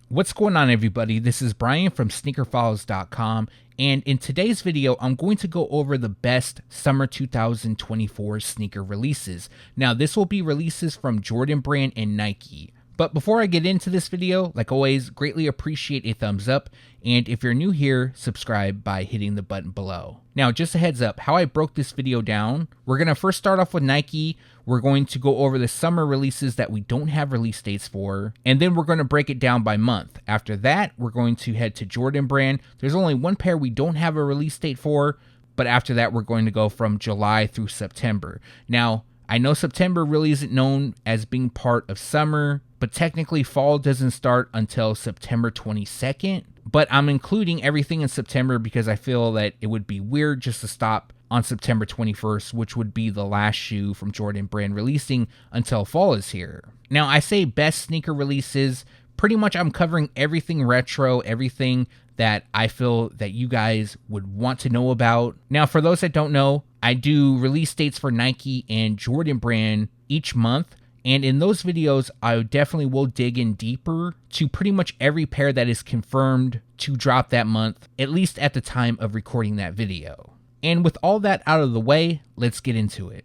What's going on, everybody? This is Brian from SneakerFiles.com, and in today's video, I'm going to go over the best summer 2024 sneaker releases. Now, this will be releases from Jordan Brand and Nike. But before I get into this video, like always, greatly appreciate a thumbs up, and if you're new here, subscribe by hitting the button below. Now, just a heads up, how I broke this video down, we're going to first start off with Nike. We're going to go over the summer releases that we don't have release dates for, and then we're going to break it down by month. After that, we're going to head to Jordan Brand. There's only one pair we don't have a release date for, but after that, we're going to go from July through September. Now, I know September really isn't known as being part of summer, but technically fall doesn't start until September 22nd. But I'm including everything in September because I feel that it would be weird just to stop on September 21st, which would be the last shoe from Jordan Brand releasing until fall is here. Now, I say best sneaker releases, pretty much I'm covering everything retro, everything that I feel that you guys would want to know about. Now, for those that don't know, I do release dates for Nike and Jordan Brand each month. And in those videos, I definitely will dig in deeper to pretty much every pair that is confirmed to drop that month, at least at the time of recording that video. And with all that out of the way, let's get into it.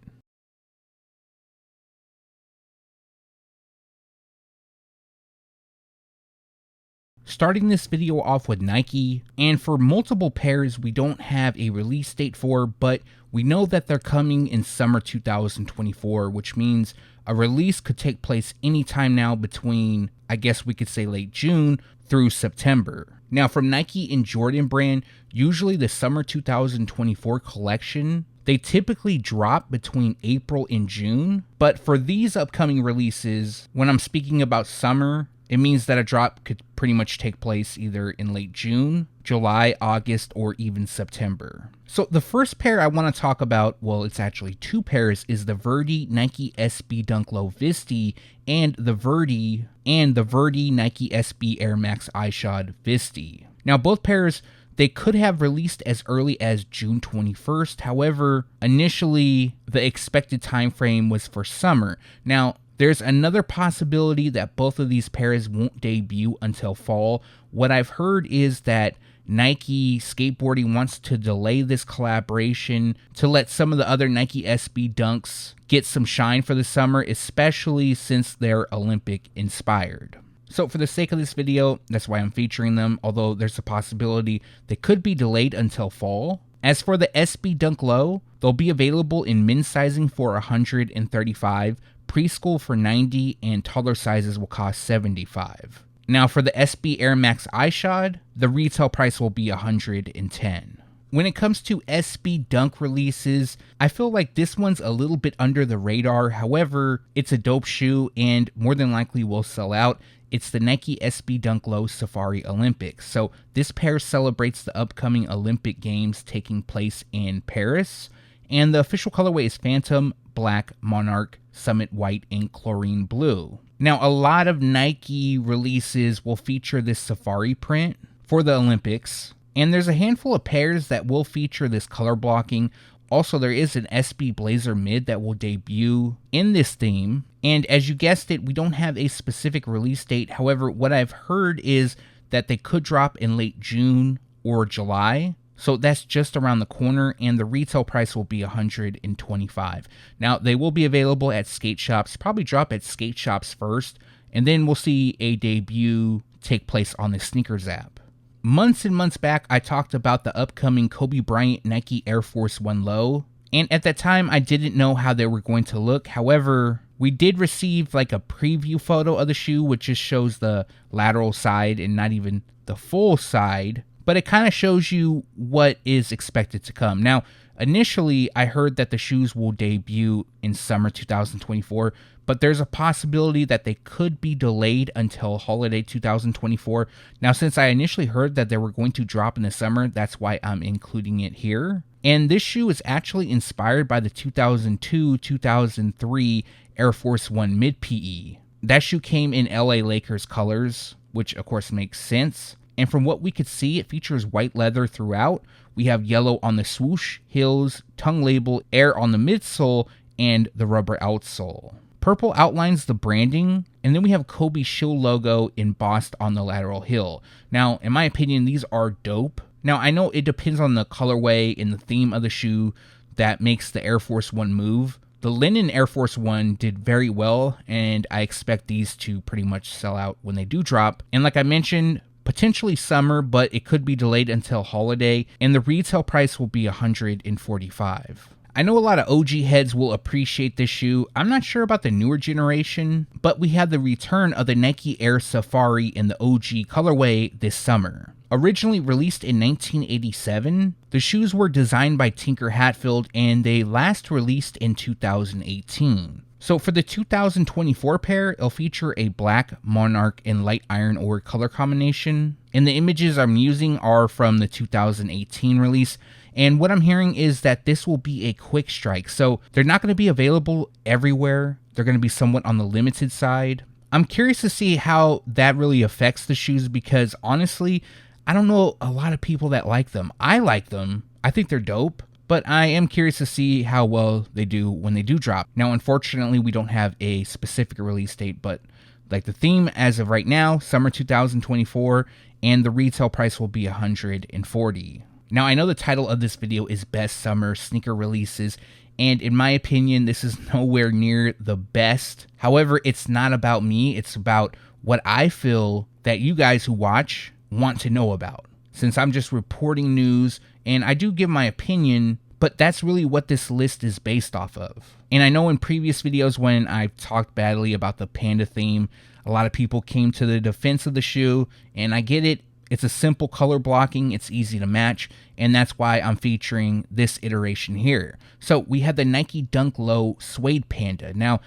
Starting this video off with Nike, and for multiple pairs we don't have a release date for, but we know that they're coming in summer 2024, which means a release could take place anytime now between, I guess we could say late June through September. Now, from Nike and Jordan Brand, usually the summer 2024 collection, they typically drop between April and June, but for these upcoming releases, when I'm speaking about summer, it means that a drop could pretty much take place either in late June, July, August, or even September. So the first pair I want to talk about, well, it's actually two pairs, is the VERDY Nike SB Dunk Low VISTY and the VERDY Nike SB Air Max ISHOD VISTY. Now, both pairs, they could have released as early as June 21st. However, initially, the expected time frame was for summer. Now, there's another possibility that both of these pairs won't debut until fall. What I've heard is that Nike Skateboarding wants to delay this collaboration to let some of the other Nike SB Dunks get some shine for the summer, especially since they're Olympic inspired. So for the sake of this video, that's why I'm featuring them, although there's a possibility they could be delayed until fall. As for the SB Dunk Low, they'll be available in men's sizing for $135, preschool for $90, and toddler sizes will cost $75. Now for the SB Air Max ISHOD, the retail price will be $110. When it comes to SB Dunk releases, I feel like this one's a little bit under the radar. However, it's a dope shoe and more than likely will sell out. It's the Nike SB Dunk Low Safari Olympics. So this pair celebrates the upcoming Olympic Games taking place in Paris. And the official colorway is Phantom, Black, Monarch, Summit White, and Chlorine Blue. Now, a lot of Nike releases will feature this safari print for the Olympics, and there's a handful of pairs that will feature this color blocking. Also, there is an SB Blazer Mid that will debut in this theme, and as you guessed it, we don't have a specific release date. However, what I've heard is that they could drop in late June or July. So that's just around the corner, and the retail price will be $125. Now, they will be available at skate shops, probably drop at skate shops first, and then we'll see a debut take place on the Sneakers app. Months and months back, I talked about the upcoming Kobe Bryant Nike Air Force 1 Low, and at that time, I didn't know how they were going to look. However, we did receive like a preview photo of the shoe, which just shows the lateral side and not even the full side. But it kind of shows you what is expected to come. Now, initially, I heard that the shoes will debut in summer 2024, but there's a possibility that they could be delayed until holiday 2024. Now, since I initially heard that they were going to drop in the summer, that's why I'm including it here. And this shoe is actually inspired by the 2002-2003 Air Force 1 Mid PE. That shoe came in LA Lakers colors, which of course makes sense. And from what we could see, it features white leather throughout. We have yellow on the swoosh, heels, tongue label, air on the midsole, and the rubber outsole. purple outlines the branding, and then we have Kobe Shoe logo embossed on the lateral heel. Now, in my opinion, these are dope. Now, I know it depends on the colorway and the theme of the shoe that makes the Air Force One move. The linen Air Force One did very well, and I expect these to pretty much sell out when they do drop. And like I mentioned, potentially summer, but it could be delayed until holiday, and the retail price will be $145. I know a lot of OG heads will appreciate this shoe. I'm not sure about the newer generation, but we had the return of the Nike Air Safari in the OG colorway this summer. Originally released in 1987, the shoes were designed by Tinker Hatfield and they last released in 2018. So for the 2024 pair, it'll feature a black, monarch, and light iron ore color combination. And the images I'm using are from the 2018 release. And what I'm hearing is that this will be a quick strike. So they're not going to be available everywhere. They're going to be somewhat on the limited side. I'm curious to see how that really affects the shoes because honestly, I don't know a lot of people that like them. I like them. I think they're dope. But I am curious to see how well they do when they do drop. Now, unfortunately, we don't have a specific release date, but like the theme as of right now, summer 2024, and the retail price will be $140. Now, I know the title of this video is Best Summer Sneaker Releases, and in my opinion, this is nowhere near the best. However, it's not about me. It's about what I feel that you guys who watch want to know about. Since I'm just reporting news, and I do give my opinion, but that's really what this list is based off of. And I know in previous videos when I've talked badly about the Panda theme, a lot of people came to the defense of the shoe, and I get it. It's a simple color blocking, it's easy to match, and that's why I'm featuring this iteration here. So we had the Nike Dunk Low Suede Panda. Now,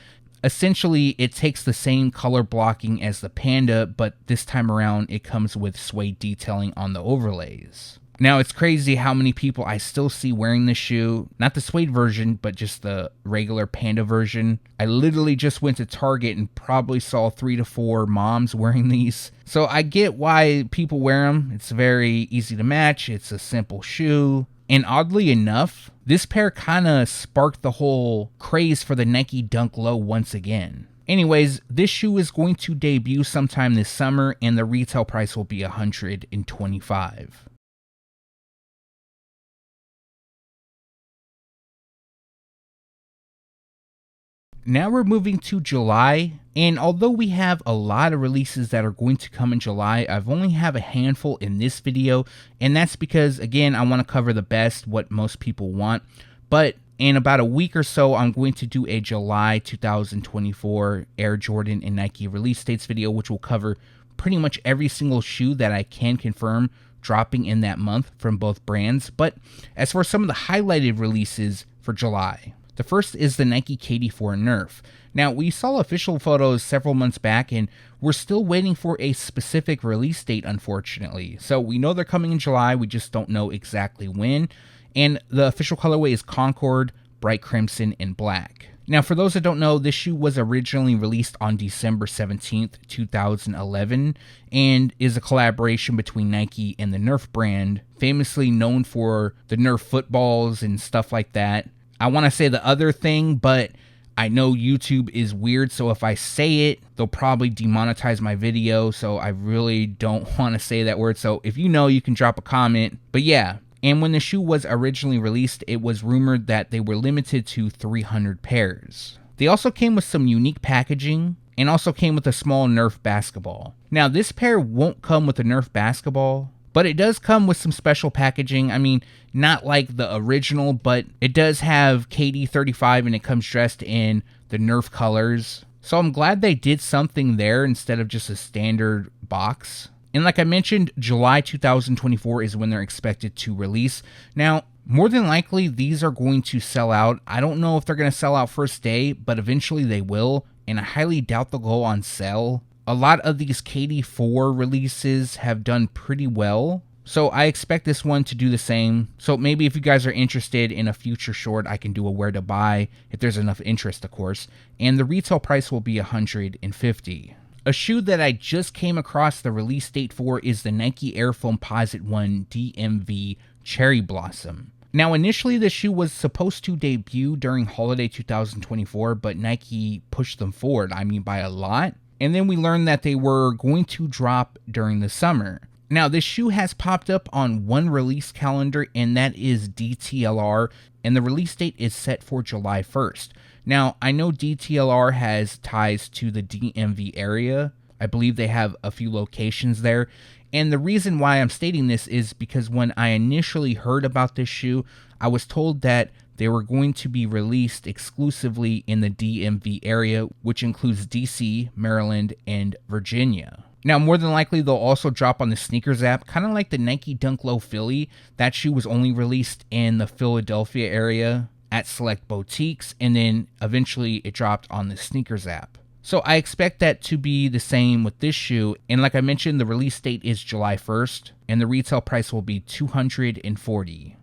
essentially, it takes the same color blocking as the Panda, but this time around, it comes with suede detailing on the overlays. Now, it's crazy how many people I still see wearing this shoe. Not the suede version, but just the regular Panda version. I literally just went to Target and probably saw 3 to 4 moms wearing these. So I get why people wear them. It's very easy to match. It's a simple shoe. And oddly enough, this pair kind of sparked the whole craze for the Nike Dunk Low once again. Anyways, this shoe is going to debut sometime this summer and the retail price will be $125. Now we're moving to July, and although we have a lot of releases that are going to come in July, I've only have a handful in this video, and that's because, again, I want to cover the best, what most people want. But in about a week or so, I'm going to do a July 2024 Air Jordan and Nike release dates video, which will cover pretty much every single shoe that I can confirm dropping in that month from both brands. But as for some of the highlighted releases for July, the first is the Nike KD4 NERF. Now, we saw official photos several months back, and we're still waiting for a specific release date, unfortunately. So we know they're coming in July, we just don't know exactly when. And the official colorway is Concord, Bright Crimson, and Black. Now, for those that don't know, this shoe was originally released on December 17th, 2011, and is a collaboration between Nike and the NERF brand, famously known for the NERF footballs and stuff like that. I want to say the other thing, but I know YouTube is weird, so if I say it, they'll probably demonetize my video, so I really don't want to say that word. So if you know, you can drop a comment. But yeah, and when the shoe was originally released, it was rumored that they were limited to 300 pairs. They also came with some unique packaging, and also came with a small NERF basketball. Now, this pair won't come with a NERF basketball, but it does come with some special packaging. I mean, not like the original, but it does have KD35 and it comes dressed in the NERF colors. So I'm glad they did something there instead of just a standard box. And like I mentioned, July 2024 is when they're expected to release. Now, more than likely, these are going to sell out. I don't know if they're going to sell out first day, but eventually they will. And I highly doubt they'll go on sale. A lot of these KD4 releases have done pretty well, so I expect this one to do the same. So maybe if you guys are interested in a future short, I can do a where to buy, if there's enough interest, of course, and the retail price will be $150. A shoe that I just came across the release date for is the Nike Air FOAMPOSITE 1 DMV Cherry Blossom. Now, initially the shoe was supposed to debut during holiday 2024, but Nike pushed them forward, by a lot. And then we learned that they were going to drop during the summer. Now, this shoe has popped up on one release calendar, and that is DTLR, and the release date is set for July 1st. Now, I know DTLR has ties to the DMV area. I believe they have a few locations there. And the reason why I'm stating this is because when I initially heard about this shoe, I was told that they were going to be released exclusively in the DMV area, which includes DC, Maryland, and Virginia. Now, more than likely, they'll also drop on the sneakers app, kind of like the Nike Dunk Low Philly. That shoe was only released in the Philadelphia area at select boutiques, and then eventually it dropped on the sneakers app. So I expect that to be the same with this shoe, and like I mentioned, the release date is July 1st, and the retail price will be $240.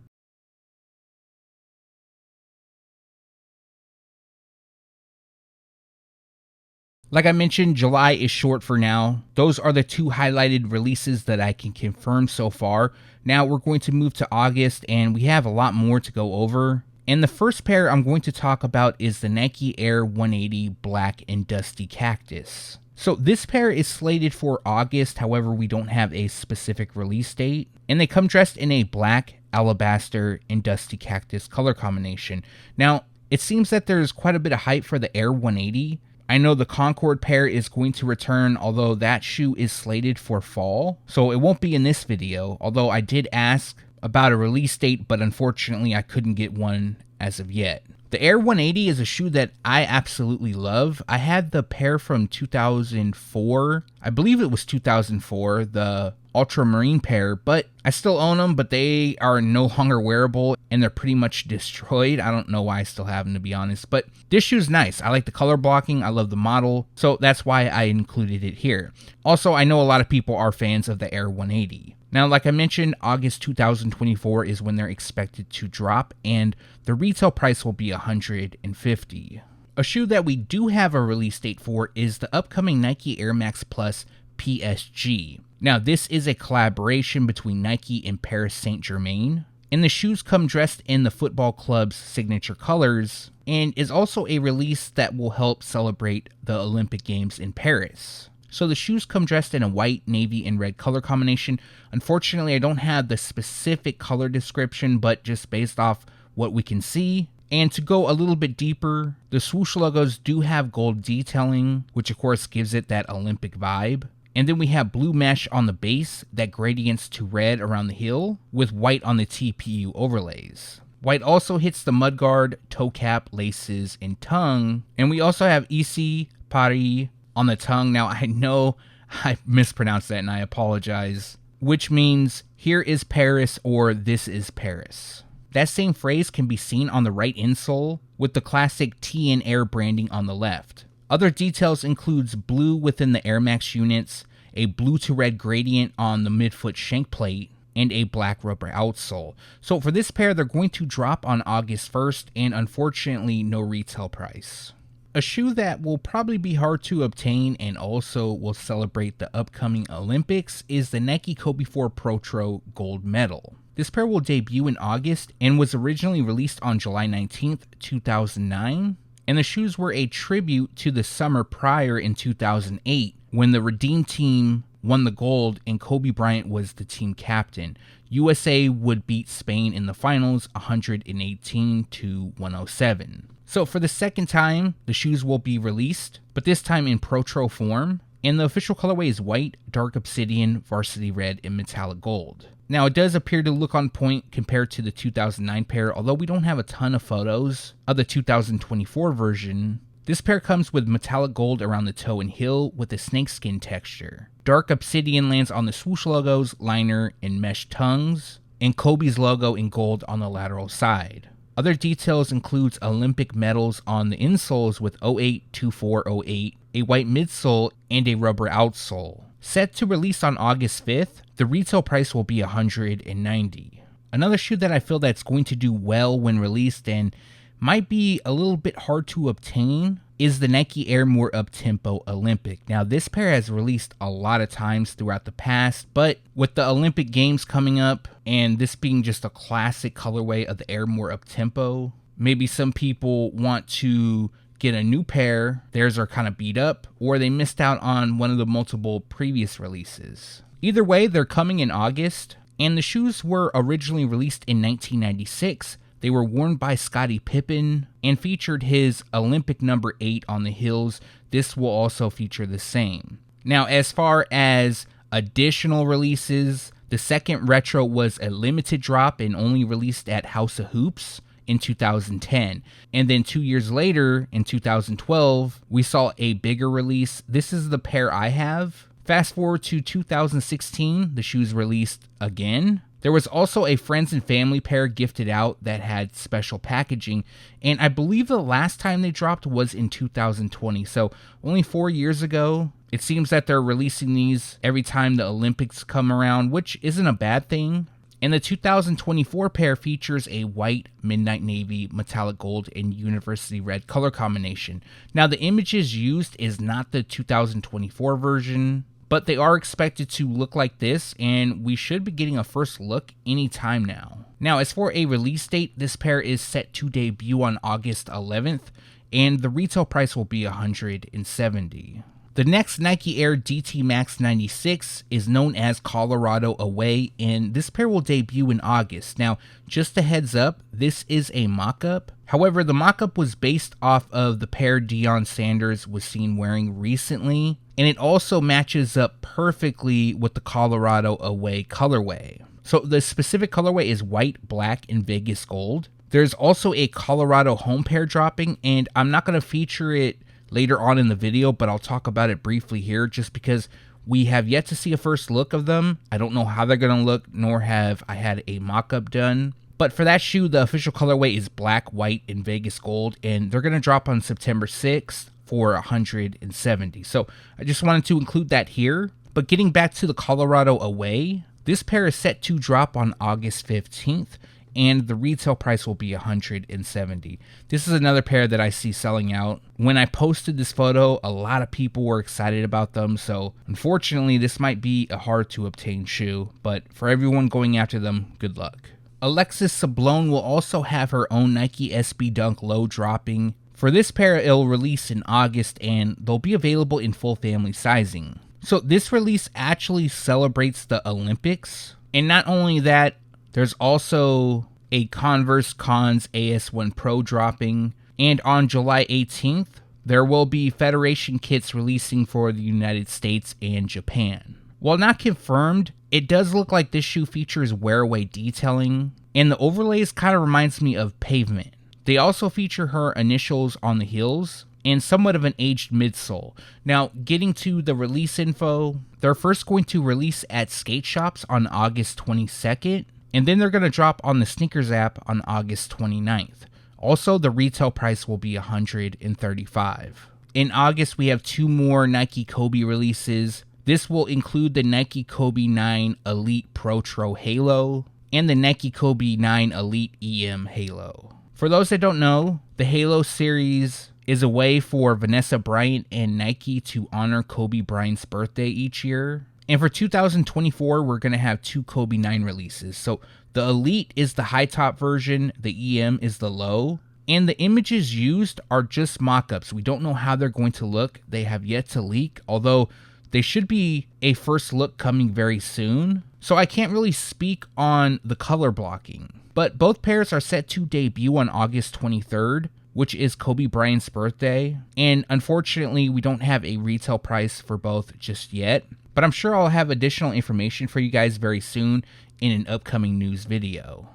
Like I mentioned, July is short for now. Those are the two highlighted releases that I can confirm so far. Now we're going to move to August, and we have a lot more to go over. And the first pair I'm going to talk about is the Nike Air 180 Black and Dusty Cactus. So this pair is slated for August, however we don't have a specific release date. And they come dressed in a black, alabaster, and dusty cactus color combination. Now, it seems that there's quite a bit of hype for the Air 180. I know the Concord pair is going to return, although that shoe is slated for fall, so it won't be in this video, although I did ask about a release date, but unfortunately I couldn't get one as of yet. The Air 180 is a shoe that I absolutely love. I had the pair from 2004, I believe it was 2004, the ultramarine pair, but I still own them, but they are no longer wearable and they're pretty much destroyed. I don't know why I still have them, to be honest, but this shoe's nice. I like the color blocking, I love the model, so that's why I included it here. Also, I know a lot of people are fans of the Air 180. Now, like I mentioned, August 2024 is when they're expected to drop, and the retail price will be $150. A shoe that we do have a release date for is the upcoming Nike Air Max Plus PSG. Now, this is a collaboration between Nike and Paris Saint-Germain, and the shoes come dressed in the football club's signature colors, and is also a release that will help celebrate the Olympic Games in Paris. So the shoes come dressed in a white, navy, and red color combination. Unfortunately, I don't have the specific color description, but just based off what we can see. And to go a little bit deeper, the swoosh logos do have gold detailing, which of course gives it that Olympic vibe. And then we have blue mesh on the base that gradients to red around the heel, with white on the TPU overlays. White also hits the mudguard, toe cap, laces, and tongue. And we also have Ici Paris on the tongue. Now, I know I mispronounced that and I apologize, which means here is Paris or this is Paris. That same phrase can be seen on the right insole with the classic T and Air branding on the left. Other details includes blue within the Air Max units, a blue to red gradient on the midfoot shank plate, and a black rubber outsole. So for this pair, they're going to drop on August 1st, and unfortunately no retail price. A shoe that will probably be hard to obtain and also will celebrate the upcoming Olympics is the Nike Kobe 4 PROTRO Gold Medal. This pair will debut in August and was originally released on July 19th, 2009, and the shoes were a tribute to the summer prior in 2008 when the Redeem team won the gold and Kobe Bryant was the team captain. USA would beat Spain in the finals 118-107. So for the second time, the shoes will be released, but this time in PROTRO form, and the official colorway is white, dark obsidian, varsity red, and metallic gold. Now, it does appear to look on point compared to the 2009 pair, although we don't have a ton of photos of the 2024 version. This pair comes with metallic gold around the toe and heel with a snakeskin texture. Dark obsidian lands on the swoosh logos, liner, and mesh tongues, and Kobe's logo in gold on the lateral side. Other details includes Olympic medals on the insoles with 082408, a white midsole, and a rubber outsole. Set to release on August 5th, the retail price will be $190. Another shoe that I feel that's going to do well when released and might be a little bit hard to obtain is the Nike Air More UPTEMPO Olympic. Now, this pair has released a lot of times throughout the past, but with the Olympic Games coming up, and this being just a classic colorway of the Air More UPTEMPO, maybe some people want to get a new pair, theirs are kind of beat up, or they missed out on one of the multiple previous releases. Either way, they're coming in August, and the shoes were originally released in 1996. They were worn by Scottie Pippen and featured his Olympic number 8 on the heels. This will also feature the same. Now, as far as additional releases, the second retro was a limited drop and only released at House of Hoops in 2010. And then 2 years later, in 2012, we saw a bigger release. This is the pair I have. Fast forward to 2016, the shoes released again. There was also a friends and family pair gifted out that had special packaging, and I believe the last time they dropped was in 2020, so only 4 years ago. It seems that they're releasing these every time the Olympics come around, which isn't a bad thing. And the 2024 pair features a white, midnight navy, metallic gold, and university red color combination. Now, the images used is not the 2024 version, but they are expected to look like this, and we should be getting a first look anytime now. Now, as for a release date, this pair is set to debut on August 11th, and the retail price will be $170. The next Nike Air DT Max 96 is known as Colorado Away, and this pair will debut in August. Now, just a heads up, this is a mock-up. However, the mock-up was based off of the pair Deion Sanders was seen wearing recently, and it also matches up perfectly with the Colorado Away colorway. So the specific colorway is white, black, and Vegas gold. There's also a Colorado home pair dropping, and I'm not going to feature it later on in the video, but I'll talk about it briefly here just because we have yet to see a first look of them. I don't know how they're going to look, nor have I had a mock-up done. But for that shoe, the official colorway is black, white, and Vegas gold, and they're going to drop on September 6th for $170. So I just wanted to include that here. But getting back to the Colorado Away, this pair is set to drop on August 15th, and the retail price will be $170. This is another pair that I see selling out. When I posted this photo, a lot of people were excited about them, so unfortunately this might be a hard to obtain shoe, but for everyone going after them, good luck. Alexis Sablone will also have her own Nike SB Dunk Low dropping. For this pair, it'll release in August, and they'll be available in full family sizing. So this release actually celebrates the Olympics, and not only that, there's also a Converse Cons AS1 Pro dropping, and on July 18th, there will be Federation kits releasing for the United States and Japan. While not confirmed, it does look like this shoe features wear-away detailing, and the overlays kind of reminds me of Pavement. They also feature her initials on the heels, and somewhat of an aged midsole. Now, getting to the release info, they're first going to release at skate shops on August 22nd, and then they're going to drop on the Sneakers app on August 29th. Also, the retail price will be $135. In August, we have 2 more Nike Kobe releases. This will include the Nike Kobe 9 Elite PROTRO Halo and the Nike Kobe 9 Elite EM Halo. For those that don't know, the Halo series is a way for Vanessa Bryant and Nike to honor Kobe Bryant's birthday each year. And for 2024, we're going to have 2 Kobe 9 releases. So the Elite is the high top version, the EM is the low, and the images used are just mock-ups. We don't know how they're going to look. They have yet to leak, although they should be a first look coming very soon. So I can't really speak on the color blocking. But both pairs are set to debut on August 23rd, which is Kobe Bryant's birthday. And unfortunately, we don't have a retail price for both just yet. But I'm sure I'll have additional information for you guys very soon in an upcoming news video.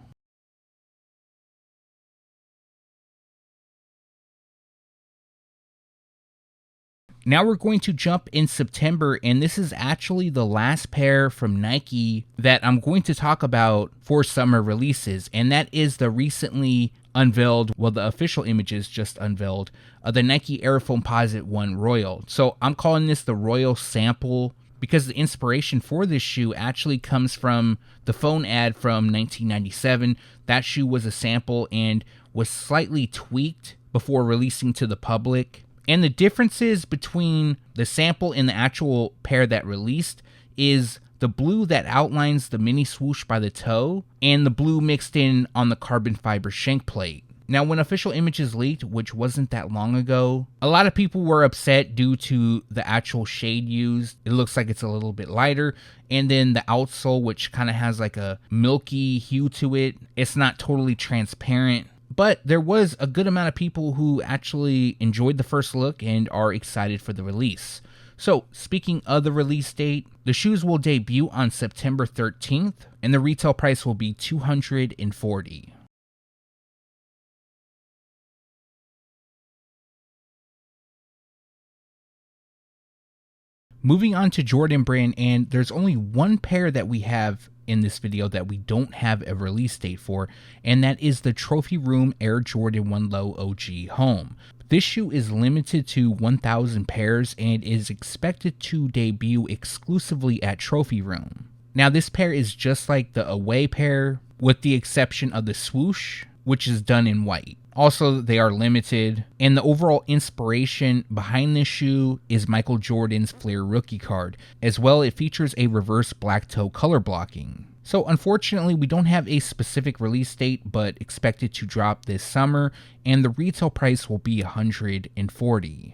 Now we're going to jump in September, and this is actually the last pair from Nike that I'm going to talk about for summer releases, and that is the recently unveiled, well, the official images just unveiled, the Nike Air FOAMPOSITE 1 Royal. So I'm calling this the Royal Sample because the inspiration for this shoe actually comes from the phone ad from 1997. That shoe was a sample and was slightly tweaked before releasing to the public. And the differences between the sample and the actual pair that released is the blue that outlines the mini swoosh by the toe and the blue mixed in on the carbon fiber shank plate. Now, when official images leaked, which wasn't that long ago, a lot of people were upset due to the actual shade used. It looks like it's a little bit lighter. And then the outsole, which kind of has like a milky hue to it. It's not totally transparent. But there was a good amount of people who actually enjoyed the first look and are excited for the release. So, speaking of the release date, the shoes will debut on September 13th, and the retail price will be $240. Moving on to Jordan Brand, and there's only one pair that we have in this video that we don't have a release date for, and that is the Trophy Room Air Jordan 1 Low OG Home. This shoe is limited to 1,000 pairs and is expected to debut exclusively at Trophy Room. Now, this pair is just like the away pair, with the exception of the swoosh, which is done in white. Also, they are limited, and the overall inspiration behind this shoe is Michael Jordan's Flair rookie card. As well, it features a reverse black toe color blocking. So unfortunately, we don't have a specific release date, but expect it to drop this summer, and the retail price will be $140.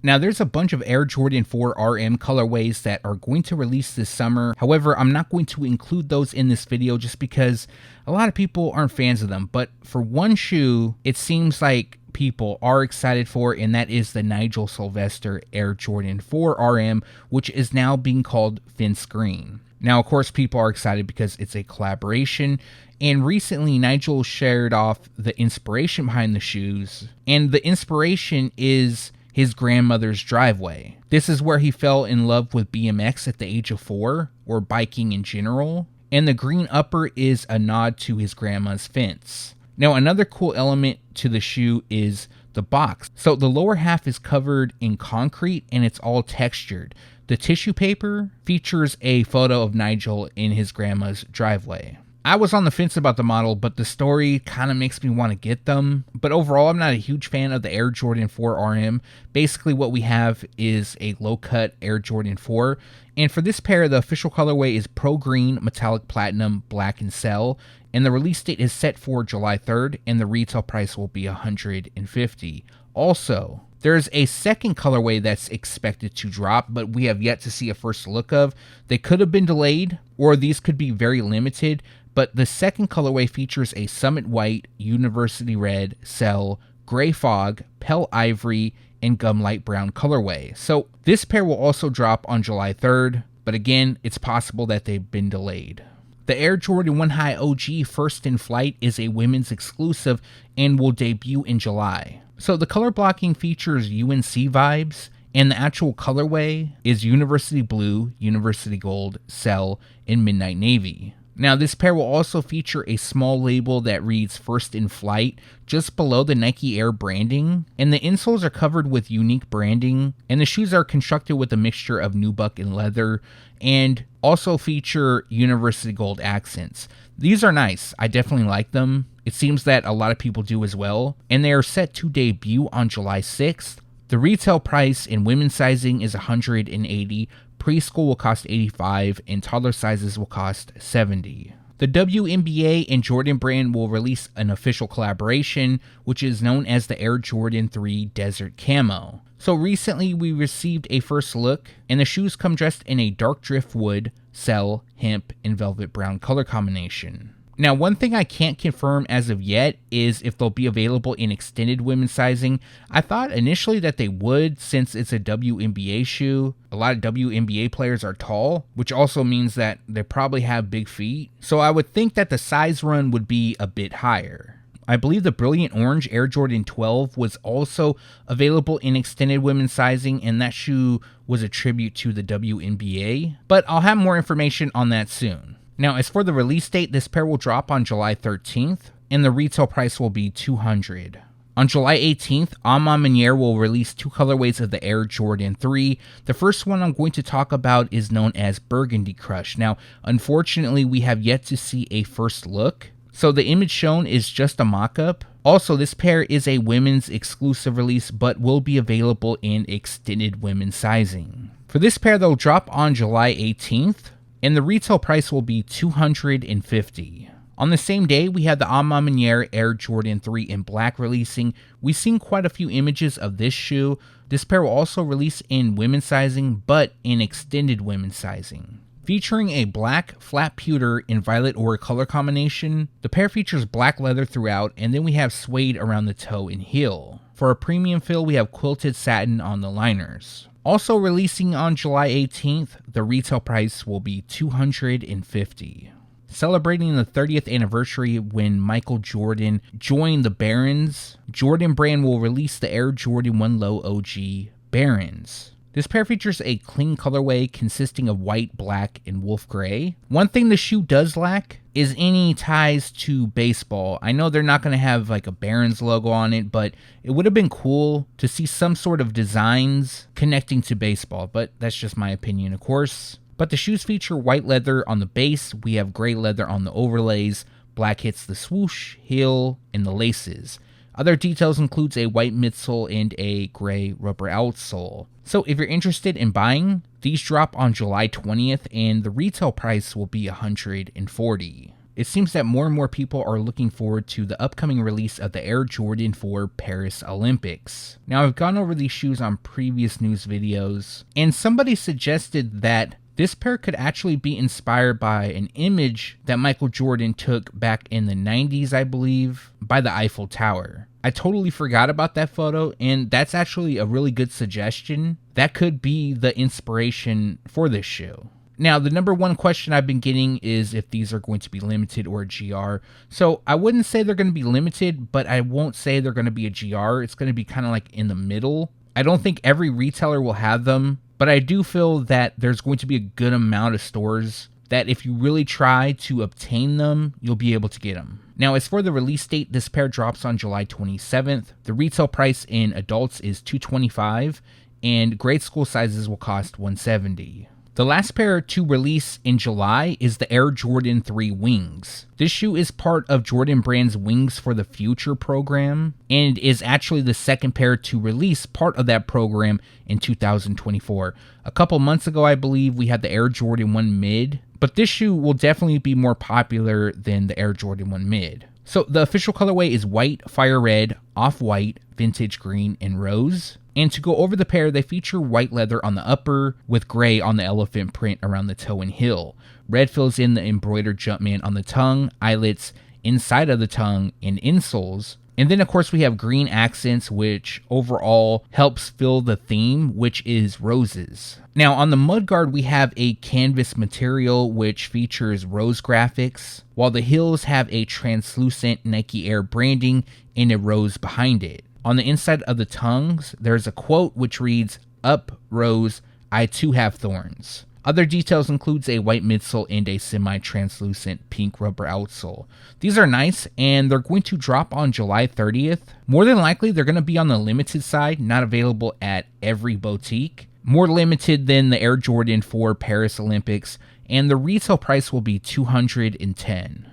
Now, there's a bunch of Air Jordan 4 RM colorways that are going to release this summer. However, I'm not going to include those in this video just because a lot of people aren't fans of them. But for one shoe, it seems like people are excited for, and that is the Nigel Sylvester Air Jordan 4 RM, which is now being called Fence Green. Now, of course, people are excited because it's a collaboration, and recently Nigel shared off the inspiration behind the shoes, and the inspiration is his grandmother's driveway. This is where he fell in love with BMX at the age of 4, or biking in general, and the green upper is a nod to his grandma's fence. Now, another cool element to the shoe is the box. So the lower half is covered in concrete and it's all textured. The tissue paper features a photo of Nigel in his grandma's driveway. I was on the fence about the model, but the story kind of makes me want to get them. But overall, I'm not a huge fan of the Air Jordan 4 RM. Basically, what we have is a low-cut Air Jordan 4. And for this pair, the official colorway is Pro Green, Metallic Platinum, Black, and Cell. And the release date is set for July 3rd, and the retail price will be $150. Also, there's a second colorway that's expected to drop, but we have yet to see a first look of. They could have been delayed, or these could be very limited. But the second colorway features a Summit White, University Red, Cell, Gray Fog, Pale Ivory, and Gum Light Brown colorway. So this pair will also drop on July 3rd, but again, it's possible that they've been delayed. The Air Jordan 1 High OG First in Flight is a women's exclusive and will debut in July. So the color blocking features UNC vibes, and the actual colorway is University Blue, University Gold, Cell, and Midnight Navy. Now, this pair will also feature a small label that reads First in Flight just below the Nike Air branding, and the insoles are covered with unique branding, and the shoes are constructed with a mixture of nubuck and leather, and also feature University Gold accents. These are nice. I definitely like them. It seems that a lot of people do as well, and they are set to debut on July 6th. The retail price in women's sizing is $180. Preschool will cost $85, and toddler sizes will cost $70. The WNBA and Jordan Brand will release an official collaboration, which is known as the Air Jordan 3 Desert Camo. So recently we received a first look, and the shoes come dressed in a dark driftwood, cell, hemp, and velvet brown color combination. Now, one thing I can't confirm as of yet is if they'll be available in extended women's sizing. I thought initially that they would, since it's a WNBA shoe. A lot of WNBA players are tall, which also means that they probably have big feet. So I would think that the size run would be a bit higher. I believe the Brilliant Orange Air Jordan 12 was also available in extended women's sizing, and that shoe was a tribute to the WNBA. But I'll have more information on that soon. Now, as for the release date, this pair will drop on July 13th, and the retail price will be $200. On July 18th, MANIERE will release 2 colorways of the Air Jordan 3. The first one I'm going to talk about is known as Burgundy Crush. Now, unfortunately, we have yet to see a first look, so the image shown is just a mock-up. Also, this pair is a women's exclusive release, but will be available in extended women's sizing. For this pair, they'll drop on July 18th, and the retail price will be $250. On the same day, we had the MANIERE Air Jordan 3 in black releasing. We've seen quite a few images of this shoe. This pair will also release in women's sizing, but in extended women's sizing. Featuring a black flat pewter in violet ore color combination, the pair features black leather throughout, and then we have suede around the toe and heel. For a premium feel, we have quilted satin on the liners. Also releasing on July 18th, the retail price will be $250. Celebrating the 30th anniversary when Michael Jordan joined the Barons, Jordan Brand will release the Air Jordan 1 Low OG Barons. This pair features a clean colorway consisting of white, black, and wolf gray. One thing the shoe does lack is any ties to baseball. I know they're not going to have like a Barons logo on it, but it would have been cool to see some sort of designs connecting to baseball, but that's just my opinion, of course. But the shoes feature white leather on the base, we have gray leather on the overlays, black hits the swoosh, heel, and the laces. Other details includes a white midsole and a gray rubber outsole. So if you're interested in buying, these drop on July 20th and the retail price will be $140. It seems that more and more people are looking forward to the upcoming release of the Air Jordan 4 Paris Olympics. Now I've gone over these shoes on previous news videos, and somebody suggested that this pair could actually be inspired by an image that Michael Jordan took back in the 90s, I believe, by the Eiffel Tower. I totally forgot about that photo, and that's actually a really good suggestion. That could be the inspiration for this shoe. Now, the number one question I've been getting is if these are going to be limited or a GR. So I wouldn't say they're going to be limited, but I won't say they're going to be a GR. It's going to be kind of like in the middle. I don't think every retailer will have them, but I do feel that there's going to be a good amount of stores that if you really try to obtain them, you'll be able to get them. Now, as for the release date, this pair drops on July 27th. The retail price in adults is $225, and grade school sizes will cost $170. The last pair to release in July is the Air Jordan 3 Wings. This shoe is part of Jordan Brand's Wings for the Future program and is actually the second pair to release part of that program in 2024. A couple months ago, I believe, we had the Air Jordan 1 Mid, but this shoe will definitely be more popular than the Air Jordan 1 Mid. So the official colorway is white, fire red, off-white, vintage green, and rose. And to go over the pair, they feature white leather on the upper with gray on the elephant print around the toe and heel. Red fills in the embroidered Jumpman on the tongue, eyelets, inside of the tongue, and insoles. And then, of course, we have green accents, which overall helps fill the theme, which is roses. Now, on the mudguard, we have a canvas material, which features rose graphics, while the heels have a translucent Nike Air branding and a rose behind it. On the inside of the tongues, there's a quote which reads, "Up, rose, I too have thorns." Other details includes a white midsole and a semi-translucent pink rubber outsole. These are nice, and they're going to drop on July 30th. More than likely, they're going to be on the limited side, not available at every boutique. More limited than the Air Jordan 4 Paris Olympics, and the retail price will be $210.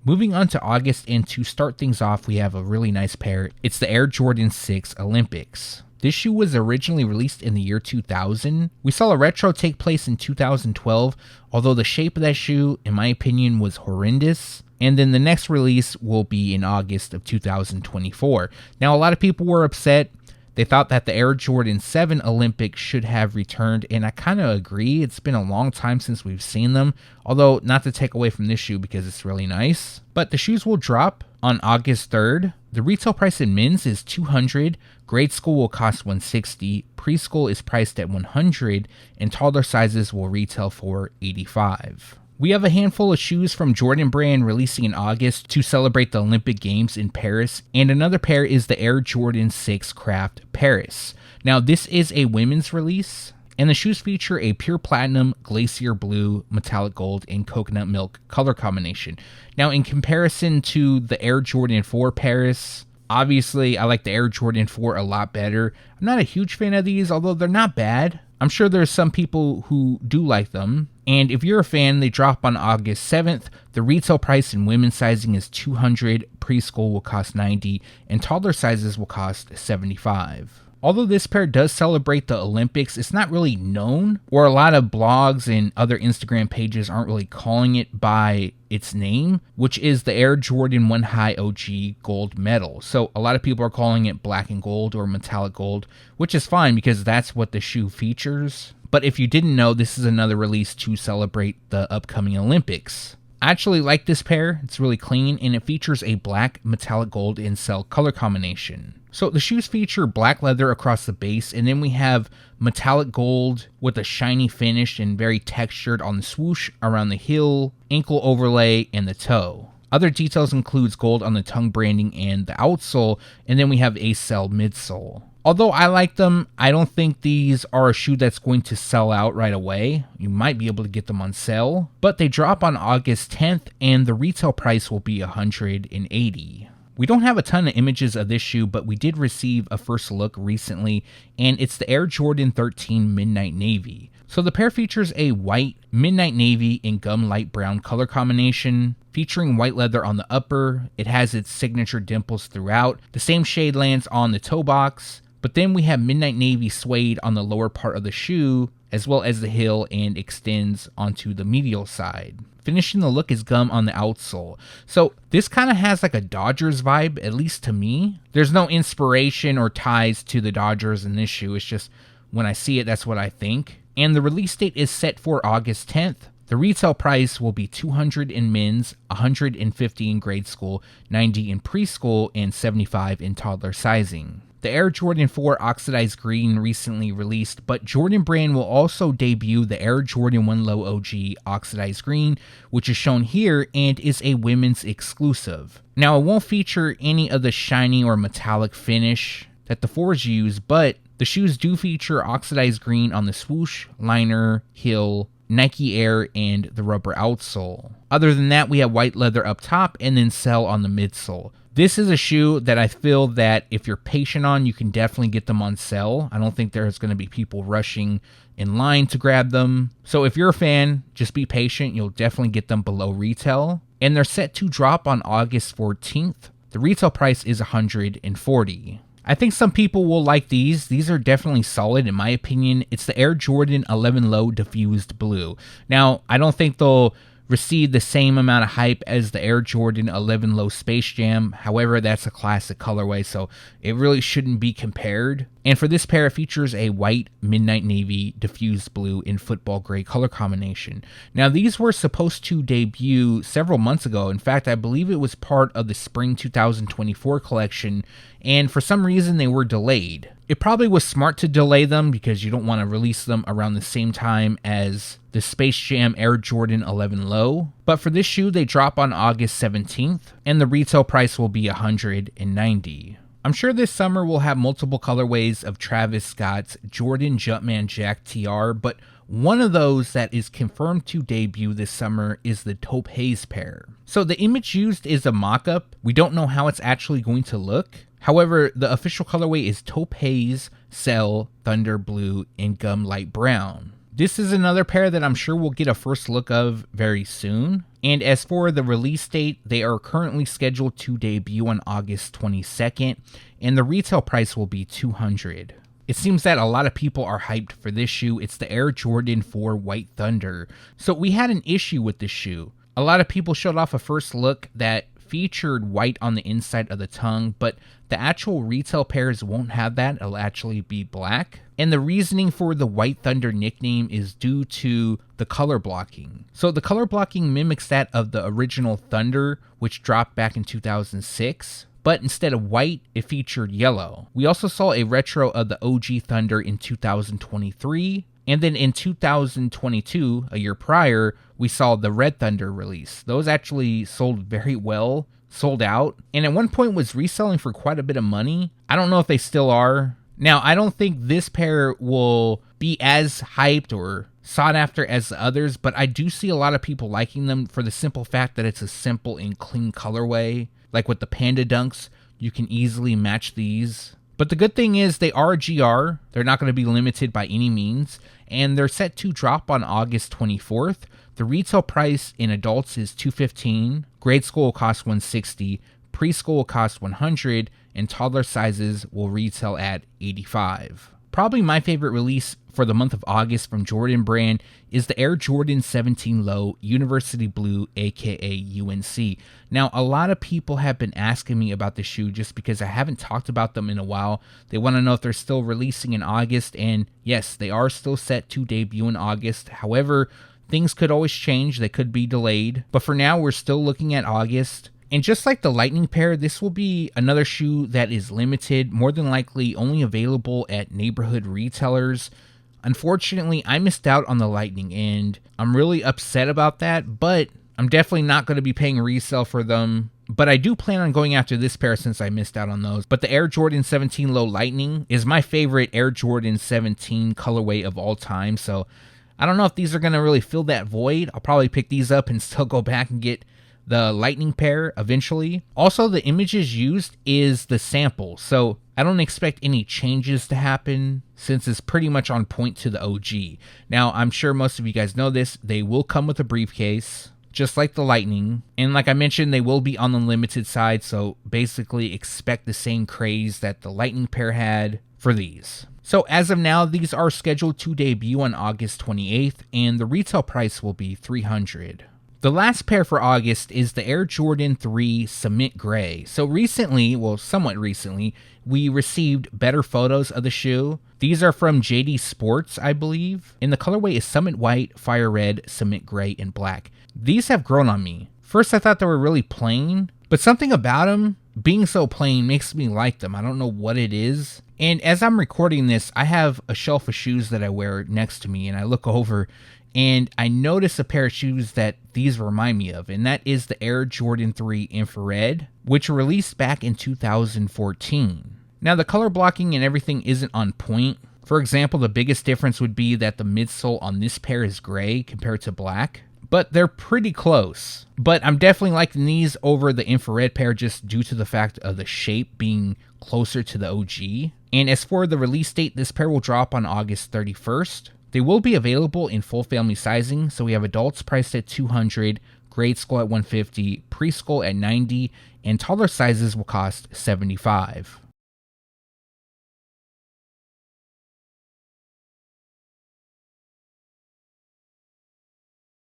Moving on to August, and to start things off, we have a really nice pair. It's the Air Jordan 6 Olympics. This shoe was originally released in the year 2000. We saw a retro take place in 2012, although the shape of that shoe, in my opinion, was horrendous. And then the next release will be in August of 2024. Now, a lot of people were upset. They thought that the Air Jordan 7 Olympics should have returned, and I kind of agree. It's been a long time since we've seen them, although not to take away from this shoe because it's really nice. But the shoes will drop on August 3rd. The retail price in men's is $200, grade school will cost $160, preschool is priced at $100, and toddler sizes will retail for $85. We have a handful of shoes from Jordan Brand releasing in August to celebrate the Olympic Games in Paris, and another pair is the Air Jordan 6 Craft Paris. Now, this is a women's release, And the shoes feature a pure platinum, glacier blue, metallic gold, and coconut milk color combination. Now, in comparison to the Air Jordan 4 Paris, obviously I like the Air Jordan 4 a lot better. I'm not a huge fan of these, although they're not bad. I'm sure there's some people who do like them. And if you're a fan, they drop on August 7th. The retail price in women's sizing is $200, preschool will cost $90, and toddler sizes will cost $75. Although this pair does celebrate the Olympics, it's not really known, or a lot of blogs and other Instagram pages aren't really calling it by its name, which is the Air Jordan 1 High OG gold medal. So a lot of people are calling it black and gold or metallic gold, which is fine because that's what the shoe features. But if you didn't know, this is another release to celebrate the upcoming Olympics. I actually like this pair. It's really clean, and it features a black metallic gold incel color combination. So the shoes feature black leather across the base, and then we have metallic gold with a shiny finish and very textured on the swoosh around the heel, ankle overlay, and the toe. Other details includes gold on the tongue branding and the outsole, and then we have a cell midsole. Although I like them, I don't think these are a shoe that's going to sell out right away. You might be able to get them on sale, but they drop on August 10th, and the retail price will be $180. We don't have a ton of images of this shoe, but we did receive a first look recently, and it's the Air Jordan 13 Midnight Navy. So the pair features a white, midnight navy, and gum light brown color combination, featuring white leather on the upper. It has its signature dimples throughout. The same shade lands on the toe box, but then we have midnight navy suede on the lower part of the shoe, as well as the heel, and extends onto the medial side. Finishing the look is gum on the outsole. So this kind of has like a Dodgers vibe, at least to me. There's no inspiration or ties to the Dodgers in this shoe. It's just when I see it, that's what I think. And the release date is set for August 10th. The retail price will be $200 in men's, $150 in grade school, $90 in preschool, and $75 in toddler sizing. The Air Jordan 4 Oxidized Green recently released, but Jordan Brand will also debut the Air Jordan 1 Low OG Oxidized Green, which is shown here and is a women's exclusive. Now, it won't feature any of the shiny or metallic finish that the 4s use, but the shoes do feature oxidized green on the swoosh, liner, heel, Nike Air, and the rubber outsole. Other than that, we have white leather up top and then cell on the midsole. This is a shoe that I feel that if you're patient on, you can definitely get them on sale. I don't think there's going to be people rushing in line to grab them. So if you're a fan, just be patient. You'll definitely get them below retail. And they're set to drop on August 14th. The retail price is $140. I think some people will like these. These are definitely solid in my opinion. It's the Air Jordan 11 Low Diffused Blue. Now, I don't think they'll receive the same amount of hype as the Air Jordan 11 Low Space Jam. However, that's a classic colorway, so it really shouldn't be compared. And for this pair, it features a white, midnight navy, diffused blue, and football gray color combination. Now, these were supposed to debut several months ago. In fact, I believe it was part of the spring 2024 collection, and for some reason they were delayed. It probably was smart to delay them because you don't want to release them around the same time as the Space Jam Air Jordan 11 Low. But for this shoe, they drop on August 17th, and the retail price will be $190. I'm sure this summer we'll have multiple colorways of Travis Scott's Jordan Jumpman Jack TR, but one of those that is confirmed to debut this summer is the Taupe HAZE pair. So the image used is a mock-up. We don't know how it's actually going to look. However, the official colorway is Taupe HAZE, Cell, Thunder Blue, and Gum Light Brown. This is another pair that I'm sure we'll get a first look of very soon. And as for the release date, they are currently scheduled to debut on August 22nd, and the retail price will be $200. It seems that a lot of people are hyped for this shoe. It's the Air Jordan 4 White Thunder. So we had an issue with this shoe. A lot of people showed off a first look that featured white on the inside of the tongue, but the actual retail pairs won't have that. It'll actually be black. And the reasoning for the White Thunder nickname is due to the color blocking. So the color blocking mimics that of the original Thunder, which dropped back in 2006. But instead of white, it featured yellow. We also saw a retro of the OG Thunder in 2023. And then in 2022, a year prior, we saw the Red Thunder release. Those actually sold very well, sold out, and at one point was reselling for quite a bit of money. I don't know if they still are. Now, I don't think this pair will be as hyped or sought after as the others, but I do see a lot of people liking them for the simple fact that it's a simple and clean colorway. Like with the Panda Dunks, you can easily match these. But the good thing is they are a GR. They're not going to be limited by any means, and they're set to drop on August 24th. The retail price in adults is $215, grade school will cost $160, preschool will cost $100, and toddler sizes will retail at $85. Probably my favorite release for the month of August from Jordan brand is the Air Jordan 17 Low University Blue, aka UNC. Now, a lot of people have been asking me about the shoe just because I haven't talked about them in a while. They want to know if they're still releasing in August, and yes, they are still set to debut in August. However, things could always change. They could be delayed, but for now, we're still looking at August. And just like the Lightning pair, this will be another shoe that is limited, more than likely only available at neighborhood retailers. Unfortunately, I missed out on the Lightning, and I'm really upset about that, but I'm definitely not going to be paying resale for them. But I do plan on going after this pair since I missed out on those. But the Air Jordan 17 Low Lightning is my favorite Air Jordan 17 colorway of all time, so I don't know if these are going to really fill that void. I'll probably pick these up and still go back and get the Lightning pair eventually. Also, the images used is the sample, so I don't expect any changes to happen since it's pretty much on point to the OG. Now, I'm sure most of you guys know this. They will come with a briefcase, just like the Lightning. And like I mentioned, they will be on the limited side, so basically expect the same craze that the Lightning pair had for these. So as of now, these are scheduled to debut on August 28th, and the retail price will be $300. The last pair for August is the Air Jordan 3 Cement Gray. So recently, well, somewhat recently, we received better photos of the shoe. These are from JD Sports, I believe, and the colorway is Summit White, Fire Red, Cement Gray, and Black. These have grown on me. First, I thought they were really plain, but something about them being so plain makes me like them. I don't know what it is. And as I'm recording this, I have a shelf of shoes that I wear next to me, and I look over and I notice a pair of shoes that these remind me of, and that is the Air Jordan 3 Infrared, which released back in 2014. Now, the color blocking and everything isn't on point. For example, the biggest difference would be that the midsole on this pair is gray compared to black, but they're pretty close. But I'm definitely liking these over the Infrared pair just due to the fact of the shape being closer to the OG. And as for the release date, this pair will drop on August 31st. They will be available in full family sizing, so we have adults priced at $200, grade school at $150, preschool at $90, and toddler sizes will cost $75.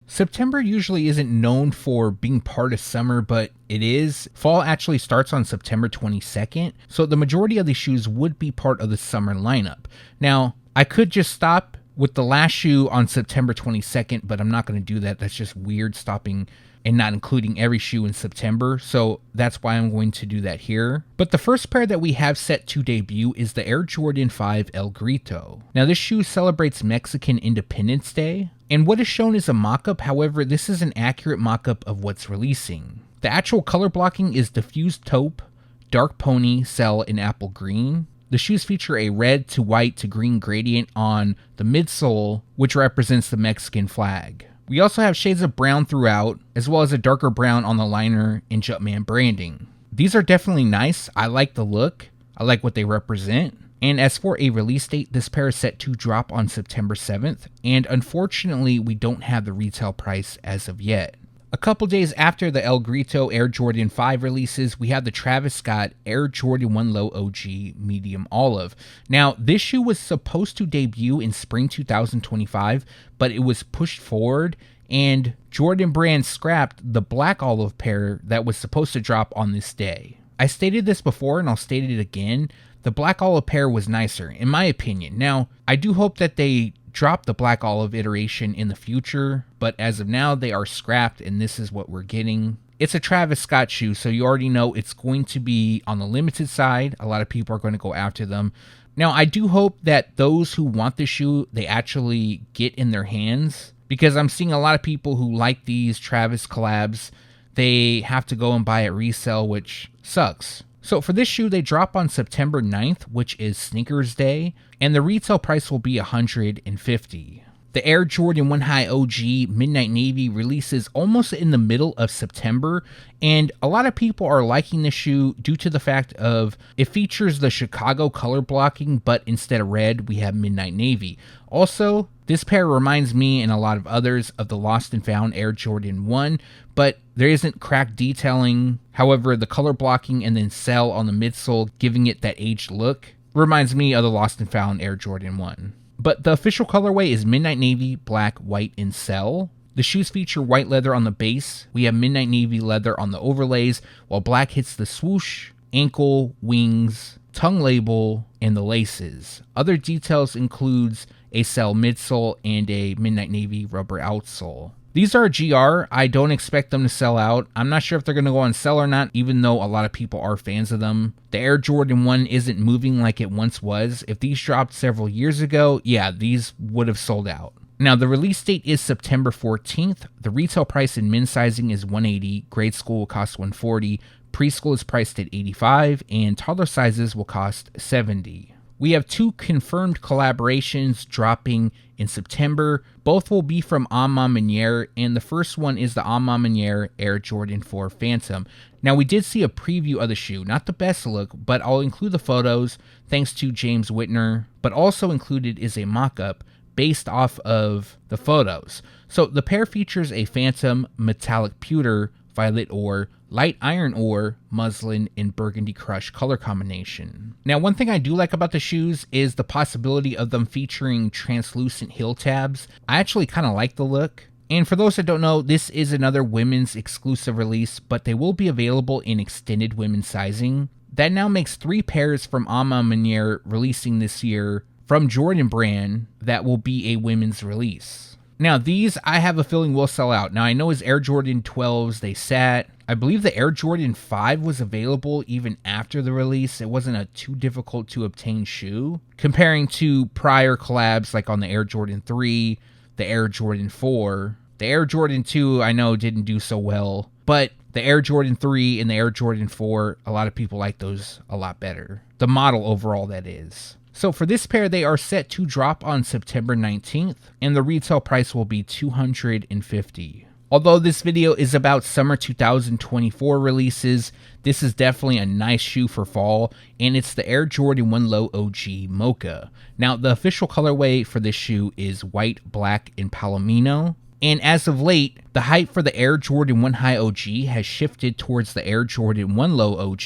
September usually isn't known for being part of summer, but it is. Fall actually starts on September 22nd, so the majority of these shoes would be part of the summer lineup. Now, I could just stop with the last shoe on September 22nd, but I'm not going to do that. That's just weird, stopping and not including every shoe in September, so that's why I'm going to do that here. But the first pair that we have set to debut is the Air Jordan 5 El Grito. Now, this shoe celebrates Mexican Independence Day, and what is shown is a mock-up. However, this is an accurate mock-up of what's releasing. The actual color blocking is diffused taupe, dark pony, cell, and apple green. The shoes feature a red to white to green gradient on the midsole, which represents the Mexican flag. We also have shades of brown throughout, as well as a darker brown on the liner and JUMPMAN branding. These are definitely nice. I like the look. I like what they represent. And as for a release date, this pair is set to drop on September 7th, and unfortunately, we don't have the retail price as of yet. A couple days after the El Grito Air Jordan 5 releases, we have the Travis Scott Air Jordan 1 Low OG Medium Olive. Now, this shoe was supposed to debut in spring 2025, but it was pushed forward, and Jordan Brand scrapped the black olive pair that was supposed to drop on this day. I stated this before, and I'll state it again. The black olive pair was nicer, in my opinion. Now, I do hope that they drop the black olive iteration in the future, but as of now, they are scrapped, and this is what we're getting. It's a Travis Scott shoe, so you already know it's going to be on the limited side. A lot of people are going to go after them. Now, I do hope that those who want the shoe, they actually get in their hands, because I'm seeing a lot of people who like these Travis collabs. They have to go and buy it resale, which sucks. So for this shoe, they drop on September 9th, which is Sneakers Day, and the retail price will be $150. The Air Jordan 1 High OG Midnight Navy releases almost in the middle of September, and a lot of people are liking the shoe due to the fact of it features the Chicago color blocking, but instead of red, we have Midnight Navy. Also, this pair reminds me and a lot of others of the Lost and Found Air Jordan 1, but there isn't cracked detailing. However, the color blocking and then cell on the midsole, giving it that aged look, reminds me of the Lost and Found Air Jordan 1. But the official colorway is Midnight Navy, Black, White, and Cell. The shoes feature white leather on the base. We have Midnight Navy leather on the overlays, while black hits the swoosh, ankle, wings, tongue label, and the laces. Other details includes a Cell midsole and a Midnight Navy rubber outsole. These are a GR. I don't expect them to sell out. I'm not sure if they're going to go on sale or not, even though a lot of people are fans of them. The Air Jordan 1 isn't moving like it once was. If these dropped several years ago, yeah, these would have sold out. Now, the release date is September 14th. The retail price in men's sizing is $180, grade school will cost $140, preschool is priced at $85, and toddler sizes will cost $70. We have 2 confirmed collaborations dropping in September. Both will be from MANIERE, and the first one is the MANIERE Air Jordan 4 Phantom. Now, we did see a preview of the shoe, not the best look, but I'll include the photos thanks to James Whitner, but also included is a mock-up based off of the photos. So the pair features a Phantom metallic pewter, violet ore, light iron ore, muslin, and burgundy crush color combination. Now, one thing I do like about the shoes is the possibility of them featuring translucent heel tabs. I actually kind of like the look. And for those that don't know, this is another women's exclusive release, but they will be available in extended women's sizing. That now makes 3 pairs from MANIERE releasing this year from Jordan brand that will be a women's release. Now, these I have a feeling will sell out. Now, I know as Air Jordan 12s, they sat. I believe the Air Jordan 5 was available even after the release. It wasn't a too difficult to obtain shoe. Comparing to prior collabs like on the Air Jordan 3, the Air Jordan 4. The Air Jordan 2, I know, didn't do so well. But the Air Jordan 3 and the Air Jordan 4, a lot of people like those a lot better. The model overall, that is. So for this pair, they are set to drop on September 19th, and the retail price will be $250. Although this video is about summer 2024 releases, this is definitely a nice shoe for fall, and it's the Air Jordan 1 Low OG Mocha. Now, the official colorway for this shoe is white, black, and palomino. And as of late, the hype for the Air Jordan 1 High OG has shifted towards the Air Jordan 1 Low OG.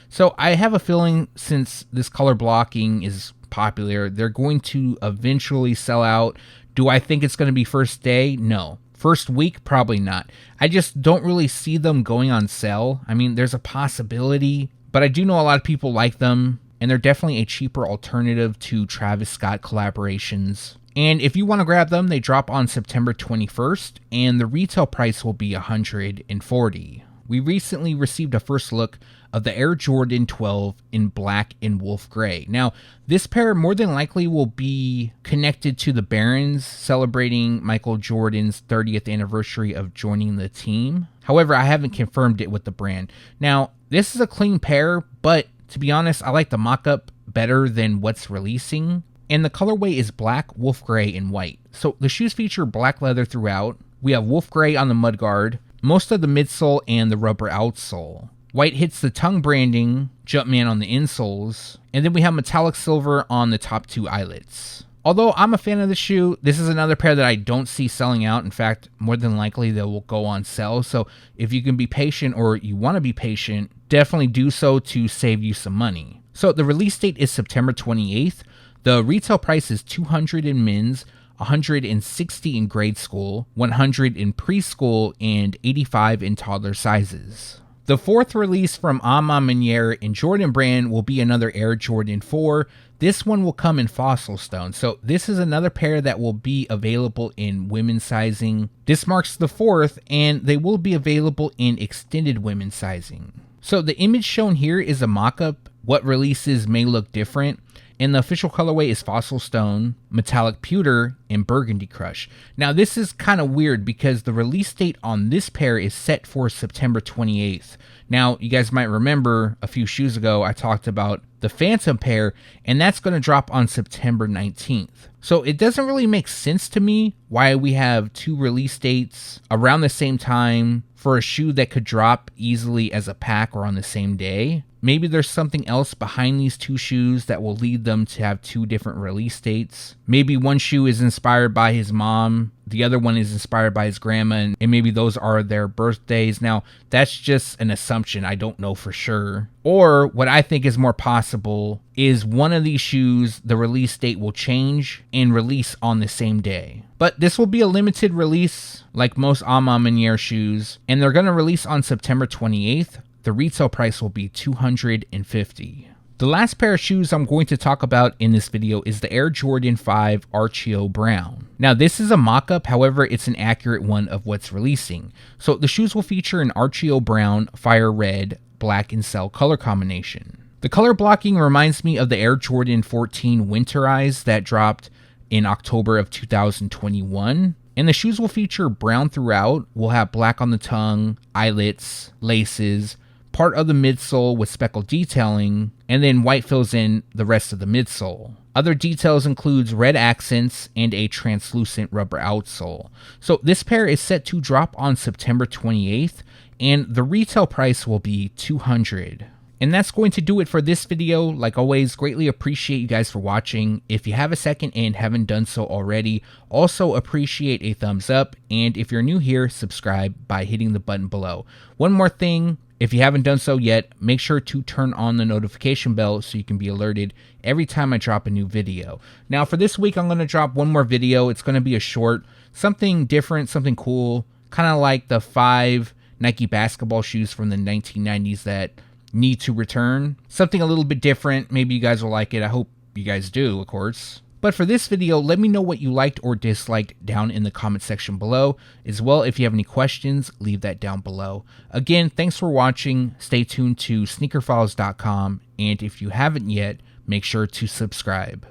So I have a feeling since this color blocking is popular, they're going to eventually sell out. Do I think it's going to be first day? No. First week? Probably not. I just don't really see them going on sale. I mean, there's a possibility, but I do know a lot of people like them, and they're definitely a cheaper alternative to Travis Scott collaborations. And if you want to grab them, they drop on September 21st, and the retail price will be $140. We recently received a first look of the Air Jordan 12 in black and wolf gray. Now, this pair more than likely will be connected to the Barons celebrating Michael Jordan's 30th anniversary of joining the team. However, I haven't confirmed it with the brand. Now, this is a clean pair, but to be honest, I like the mock-up better than what's releasing. And the colorway is black, wolf gray, and white. So the shoes feature black leather throughout. We have wolf gray on the mudguard, most of the midsole, and the rubber outsole. White hits the tongue branding, Jumpman on the insoles, and then we have metallic silver on the top 2 eyelets. Although I'm a fan of the shoe, this is another pair that I don't see selling out. In fact, more than likely they will go on sale. So if you can be patient or you want to be patient, definitely do so to save you some money. So the release date is September 28th. The retail price is $200 in men's, $160 in grade school, $100 in preschool, and $85 in toddler sizes. The 4th release from MANIERE and Jordan brand will be another Air Jordan 4. This one will come in fossil stone. So this is another pair that will be available in women's sizing. This marks the 4th, and they will be available in extended women's sizing. So the image shown here is a mock-up. What releases may look different. and the official colorway is Fossil Stone, Metallic Pewter, and Burgundy Crush. Now this is kind of weird because the release date on this pair is set for September 28th. Now you guys might remember a few shoes ago I talked about the Phantom pair, and that's going to drop on September 19th. So it doesn't really make sense to me why we have two release dates around the same time for a shoe that could drop easily as a pack or on the same day. Maybe there's something else behind these two shoes that will lead them to have two different release dates. Maybe one shoe is inspired by his mom, the other one is inspired by his grandma, and maybe those are their birthdays. Now, that's just an assumption. I don't know for sure. Or what I think is more possible is one of these shoes, the release date will change and release on the same day. But this will be a limited release like most MANIERE shoes, and they're going to release on September 28th. The retail price will be $250. The last pair of shoes I'm going to talk about in this video is the Air Jordan 5 ARCHAEO Brown. Now this is a mock-up, however it's an accurate one of what's releasing. So the shoes will feature an ARCHAEO Brown, Fire Red, Black, and Cell color combination. The color blocking reminds me of the Air Jordan 14 Winterize that dropped in October of 2021. And the shoes will feature brown throughout, will have black on the tongue, eyelets, laces, part of the midsole with speckled detailing, and then white fills in the rest of the midsole. Other details includes red accents and a translucent rubber outsole. So this pair is set to drop on September 28th, and the retail price will be $200. And that's going to do it for this video. Like always, greatly appreciate you guys for watching. If you have a second and haven't done so already, also appreciate a thumbs up. And if you're new here, subscribe by hitting the button below. One more thing, if you haven't done so yet, make sure to turn on the notification bell so you can be alerted every time I drop a new video. Now for this week, I'm going to drop one more video. It's going to be a short, something different, something cool, kind of like the 5 Nike basketball shoes from the 1990s that need to return. Something a little bit different. Maybe you guys will like it. I hope you guys do, of course. But for this video, let me know what you liked or disliked down in the comment section below. As well, if you have any questions, leave that down below. Again, thanks for watching. Stay tuned to SneakerFiles.com. And if you haven't yet, make sure to subscribe.